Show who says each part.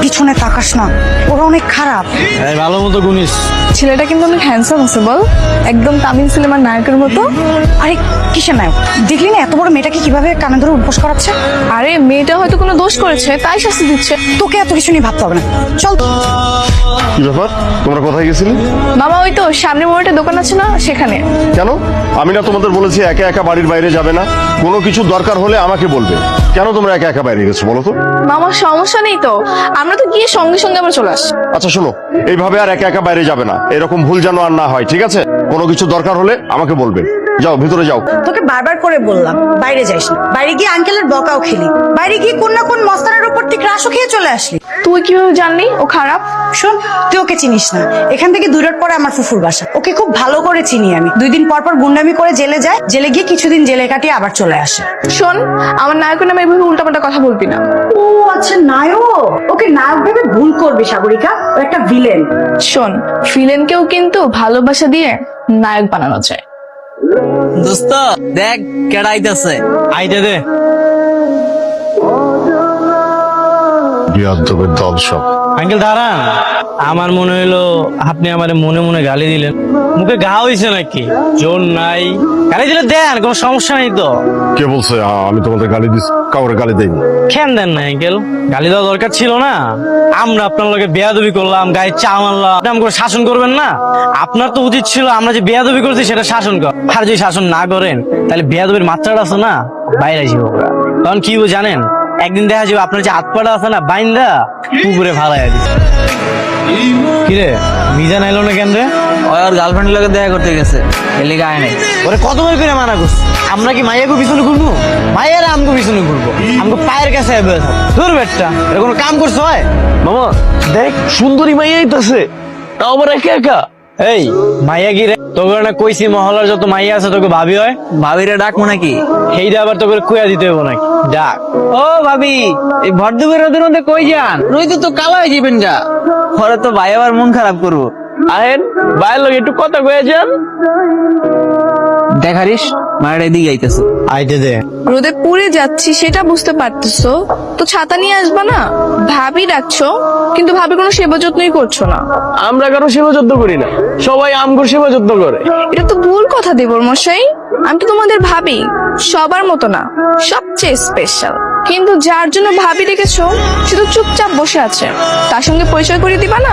Speaker 1: পিছনে তাকাস না, ওরা অনেক খারাপ।
Speaker 2: ভালো মতো গুনিস।
Speaker 3: ছেলেটা কিন্তু অনেক হ্যান্ডসাম আছে বল, একদম তামিল সিনেমার নায়কের মতো।
Speaker 1: আরে কিসের নায়ক? দেখলি না এত বড় মেয়েটাকে কিভাবে কানে ধরে উঠবোস করাচ্ছে?
Speaker 3: আরে মেয়েটা হয়তো কোনো দোষ করেছে তাই শাস্তি দিচ্ছে।
Speaker 1: তোকে এত কিছু নিয়ে ভাবতে হবে না, চল।
Speaker 4: কি ব্যাপার, তোমরা কোথায় গেছিলে?
Speaker 3: মামা ওই তো সামনে মোড়ে দোকান আছে না, সেখানে।
Speaker 4: কেন? আমি না তোমাদের বলেছি একা একা বাড়ির বাইরে যাবে না? কোনো কিছু দরকার হলে আমাকে বলবে। কেন তোমরা একা একা বাইরে গেছো বলো তো?
Speaker 3: মামা সমস্যা নেই তো, আমরা তো গিয়ে সঙ্গে সঙ্গে আবার চলে আসি।
Speaker 4: আচ্ছা শোনো, এইভাবে আর একা একা বাইরে যাবে না, এরকম ভুল যেন আর না হয়, ঠিক আছে? কোনো কিছু দরকার হলে আমাকে বলবে। যাও ভিতরে যাও।
Speaker 1: তোকে বারবার করে বললাম বাইরে যাইস না, বাইরে গিয়ে আঙ্কেলের বকাও খেলি, বাইরে গিয়ে কোন না কোন মস্তানের উপর তুই ক্রাশও খেয়ে চলে আসলি।
Speaker 3: তুই কিভাবে জানলি ও খারাপ?
Speaker 1: শোন, তুই ওকে চিনিস না। এখান থেকে 2 রোড পরে আমার ফুফুর বাসা, ওকে খুব ভালো করে চিনি আমি। 2 দিন পর পর গুন্ডামি করে জেলে যায়, জেলে গিয়ে কিছুদিন জেলে কাটিয়ে আবার চলে আসে।
Speaker 3: শোন, আমার নায়কের নামে এভাবে উল্টাপাল্টা কথা বলবি না।
Speaker 1: ও আচ্ছা, নায়ক। ওকে নায়ক ভেবে ভুল করবি সাগরিকা, ও একটা ভিলেন।
Speaker 3: শোন, ভিলেনকেও কিন্তু ভালোবাসা দিয়ে নায়ক বানানো যায়।
Speaker 5: দোস্ত দেখ কেডা আইতাছে।
Speaker 2: আইতে দে।
Speaker 4: বিয়াদবের দল সব।
Speaker 2: আঙ্কেল দাঁড়ান, আমার মনে হইলো আপনি আমার মনে মনে গালি দিলেন। মুখে ঘা হইছে নাকি? জোর নাই, গালি দিলে দেন, কোনো সমস্যা নেই তো।
Speaker 4: কে বলছে আমি তোমাদের গালি দিচ্ছি? কাউরে গালি দেইনি।
Speaker 2: কেন দেন না আঙ্কেল? গালি দেওয়া দরকার ছিল না? আমরা আপনার লগে বেয়াদবি করলাম, গায়ে চা মারলাম, আপনি আমাকে শাসন করবেন না? আপনার তো উচিত ছিল আমরা যে বেয়াদবি করছি সেটা শাসন কর। আর যদি শাসন না করেন তাহলে বেয়াদবির মাত্রাটা আছে না বাইরে আসবে। তখন কি হবে জানেন? একদিন দেখা যাবে আপনার যে হাত পাটা আছে না বাইন্দা পুকুরে ভালাই দিচ্ছে। কিরে মিজান এলো না কেন রে?
Speaker 5: ওর গার্লফ্রেন্ডের লগে দেখা করতে গেছে, এর লিগে আয় নাই।
Speaker 2: ওরে কতবার করে মানা করছি, আমরা কি মাইয়াকে পিছনে ঘুরবো? মাইয়ারা আমগো পিছনে ঘুরবো, আমগো পায়ের কাছে তোর বেটটা এটা কোনো কাম করছো হয়?
Speaker 6: মামা দেখ সুন্দরী মাইয়া আইতাছে, তাও আবার একা একা।
Speaker 2: এই মাইয়া কি রে? তোকে না কইছি মহলার যত মাইয়া আছে তোকে ভাবি হয়।
Speaker 5: ভাবিরে ডাকবো নাকি?
Speaker 2: সেইটা আবার তোকে কুয়া দিতে হবো নাকি? ডাক।
Speaker 5: ও ভাবি, এই ভরদুপুরের রোদের মধ্যে কই যান? রোদ তো কালো হয়ে যাবেন গা, পরে তো ভাই আবার মন খারাপ করবো।
Speaker 6: আহেন বাইরের লোক একটু কথা কয়ে যান।
Speaker 5: দেখারিস মায়ের এদিকে আইতেছে।
Speaker 2: আইতে দে।
Speaker 3: রোদে পুড়ে যাচ্ছি সেটা বুঝতে পারতেছো তো, ছাতা নিয়ে আসবা না? ভাবি ডাকছো কিন্তু ভাবি কোনো সেবা যত্নই করছো না।
Speaker 6: আমরা কারো সেবা যত্ন করি না, সবাই আমগোর সেবা যত্ন করে।
Speaker 3: এটা তো ভুল কথা দেবর মশাই, আমি তো তোমাদের ভাবি, সবার মতো না, সবচেয়ে স্পেশাল। কিন্তু যার জন্য ভাবি ডেকেছো সে তো চুপচাপ বসে আছে, তার সঙ্গে পরিচয় করিয়ে দিবা না?